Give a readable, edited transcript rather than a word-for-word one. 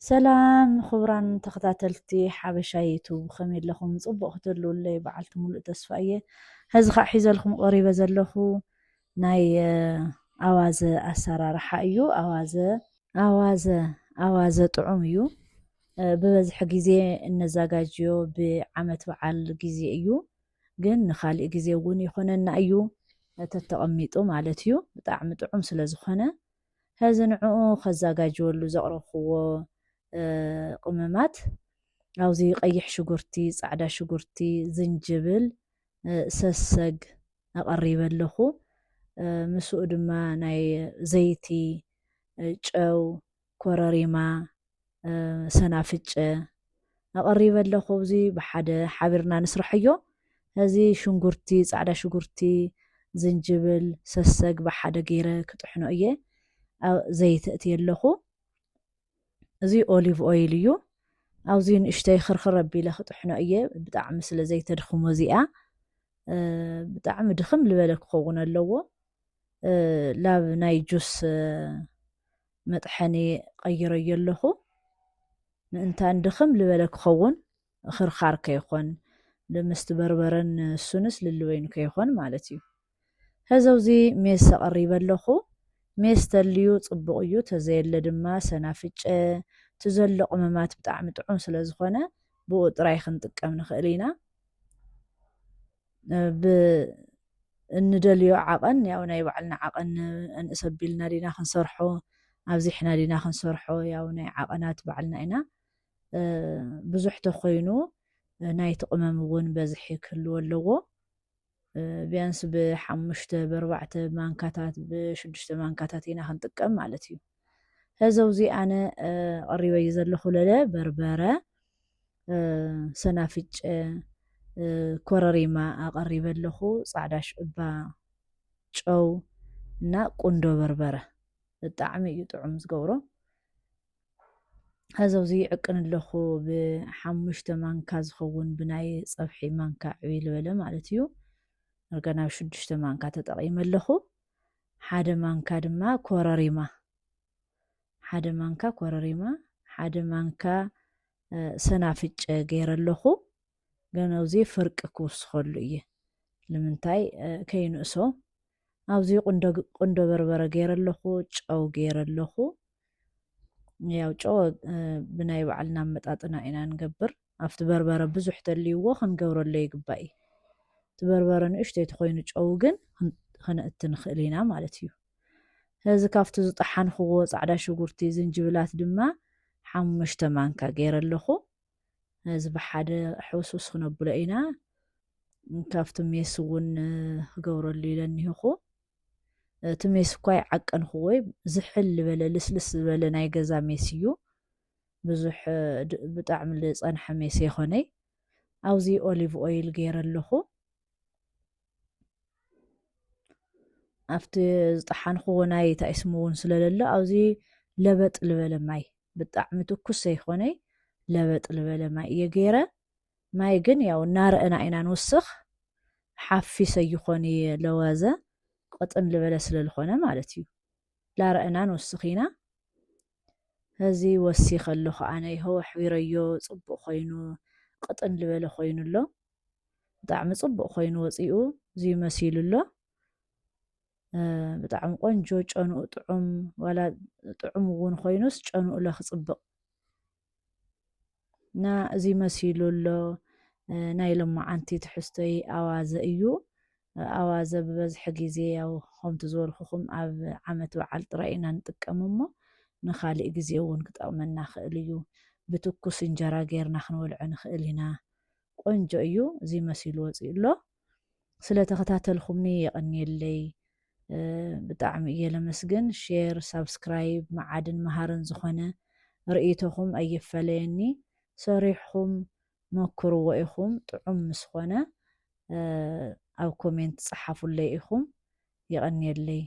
ሰላም ክቡራን ተኸታተልቲ ሓበሻ ዩቱብ ከመይ ኣለኹም? ፅቡቅ ክትህልውለይ በዓልቲ ሙሉእ ተስፋ እየ። ሕዚ ከዓ ሒዘልኩም ቀሪበ ዘለኹ ናይ ኣዋዘ ኣሰራርሓ እዩ። ኣዋዘ ጥዑም እዩ። ብበዝሒ ግዜ እነዘጋጅዮ ብዓመት በዓል ግዜ እዩ። ግን ንካሊእ ግዜ እውን ይኮነና እዩ ተተቐሚጡ ማለት እዩ። ብጣዕሚ ጥዑም ስለ ዝኾነ ሕዚ ንዕኡ ከዘጋጅወሉ ዘቕረብክዎ ቅመማት ኣብዚ ቀይሕ ሽጉርቲ፣ ፃዕዳ ሽጉርቲ፣ ዝንጅብል፣ ሰሰግ ኣቐሪበ ኣለኹ። ምስኡ ድማ ናይ ዘይቲ፣ ጨው፣ ኮረሪማ፣ ሰናፍጨ ኣቐሪበ ኣለኹ። እዚ ብሓደ ሓቢርና ንስርሐዮ። እዚ ሽጉርቲ፣ ፃዕዳ ሽጉርቲ፣ ዝንጅብል፣ ሰሰግ ብሓደ ገይረ ክጥሕኖ እየ። ዘይቲ እትየ ኣለኹ። እዚ ኦሊቭ ኦይል እዩ። ኣብዚ ንእሽተይ ክርክር ኣቢለ ክጥሕኖ እየ። ብጣዕሚ ስለ ዘይተድኽሞ እዚኣ ብጣዕሚ ድኽም ዝበለ ክኸውን ኣለዎ። ላብ ናይ ጁስ መጥሐኒ ቀይረዮ ኣለኹ። ምእንታን ድኽም ዝበለ ክኸውን ክርካር ከይኾን ምስቲ በርበረን ሱንስ ልልበይኑ ከይኾን ማለት እዩ። ሕዚ ኣብዚ ሜስ ኣቐሪበ ኣለኹ። ሜስ ተልዩ ፅቡቅ እዩ። ተዘየለ ድማ ሰናፍጨ ትዘሎ ቅመማት ብጣዕሚ ጥዑም ስለ ዝኾነ ብኡ ጥራይ ክንጥቀም ንኽእል ኢና። እንደልዮ ዓቐን ያው ናይ ባዕልና ዓቐን እንእስ ኣቢልና ዲና ክንሰርሖ ኣብዚሕና ዲና ክንሰርሖ ያው ናይ ዓቐናት ባዕልና ኢና። ብዙሕ ተኮይኑ ናይቲ ቅመም እውን በዝሒ ክህልዎ ኣለዎ። ቢያንስ ብ5 ብ4 ማንካታት ብ6 ማንካታት ኢና ክንጥቀም ማለት እዩ። ሕዚ ኣብዚ ኣነ ቀሪበይ ዘለኹ ለለ በርበረ፣ ሰናፍጨ፣ ኮረሪማ ኣቐሪበ ኣለኹ። ፃዕዳ ሽዕባ፣ ጨው እና ቁንዶ በርበረ ብጣዕሚ እዩ ጥዑም ዝገብሮ። ሕዚ ኣብዚ ዕቅን ኣለኹ ብ5 ማንካ ዝኸውን ብናይ ፀብሒ ማንካ ዕብይ ዝበለ ማለት እዩ። እርገና ብ6 ማንካ ተጠቒመ ኣለኹ። ሓደ ማንካ ድማ ኮረሪማ፣ ሓደ ማንካ ሰናፍጨ ገይረ ኣለኹ። ገና ኣብዚ ፍርቂ ክውስኸሉ እየ ንምንታይ ከይንእሶ። ኣብዚ ቁንዶ በርበረ ገይረ ኣለኹ። ጨው ገይረ ኣለኹ። ያው ጨው ብናይ ባዕልና ኣመጣጥና ኢና ንገብር። ኣብቲ በርበረ ብዙሕ ተልይዎ ክንገብረሎ ይግባእ እዩ። እቲ በርበረ ንእሽተይ ተኮይኑ ጨው ግን ክነእቲ ንኽእል ኢና ማለት እዩ። ሕዚ ካብቲ ዝጠሓንክዎ ፃዕዳ ሽጉርቲ ዝንጅብላት ድማ 5 ማንካ ገይረ ኣለኹ። እዚ ብሓደ ሕውስውስ ክነብሎ ኢና። ካብቲ ሜስ እውን ክገብረሉ ኢለ እኒሀኹ። እቲ ሜስ እኳ ይዓቀንክዎ ዝሕል ዝበለ ልስልስ ዝበለ ናይ ገዛ ሜስ እዩ። ብዙሕ ብጣዕሚ ዝፀንሐ ሜስ ኣይኮነይ። ኣብዚ ኦሊቭ ኦይል ገይረ ኣለኹ። ኣብቲ ዝጠሓንክዎ ናይ ታእስሙ እውን ስለለሎ ኣብዚ ለበጥ ዝበለ ማይ ብጣዕሚ ትኩስ ዘይኮነይ ለበጥ ዝበለ ማይ እየ ገይረ። ማይ ግን ያው እናርአና ኢና ንውስኽ። ሓፊሰ ይኾን ለዋዘ ቅጥን ዝበለ ስለ ዝኾነ ማለት እዩ። ላርአና ንውስኽ ኢና። እዚ ወሲኸ ኣለኹ ኣነ ይኸው ኣሕቢረዮ ፅቡቅ ኮይኑ ቅጥን ዝበለ ኮይኑ ኣሎ። ብጣዕሚ ፅቡቅ ኮይኑ ወፂኡ እዚ መሲሉ ኣሎ። ብጣዕሚ ቆንጆ ጨንኡ ጥዑም ዋላ ጥዑም እውን ኮይኑስ ጨንኡ ለ ክፅብቕ እና እዚ መሲሉ ኣሎ። ናይ ሎማዓንቲ ትሕዝቶይ ኣዋዘ እዩ። ኣዋዘ ብበዝሒ ግዜ ያው ከምቲ ዝበልኩኹም ኣብ ዓመት በዓል ጥራይ ኢና ንጥቀሞ እሞ ንካሊእ ግዜ እውን ክጠቕመና ክእል እዩ። ብትኩስ እንጀራ ጌርና ክንበልዖ ንኽእል ኢና። ቆንጆ እዩ። እዚ መሲሉ ወፂኡ ኣሎ። ስለተኸታተልኩምኒ የቐኒየለይ ብጣዕሚ እየ ለመስግን። ሼር ሳብስክራይብ መዓድን መሃርን ዝኾነ ርእይቶኹም ኣይፈለየኒ። ሰሪሕኩም መክርዎ ኢኹም ጥዑም ምስኾነ ኣብ ኮሜንት ፀሓፉለይ ኢኹም የቐኒየለይ።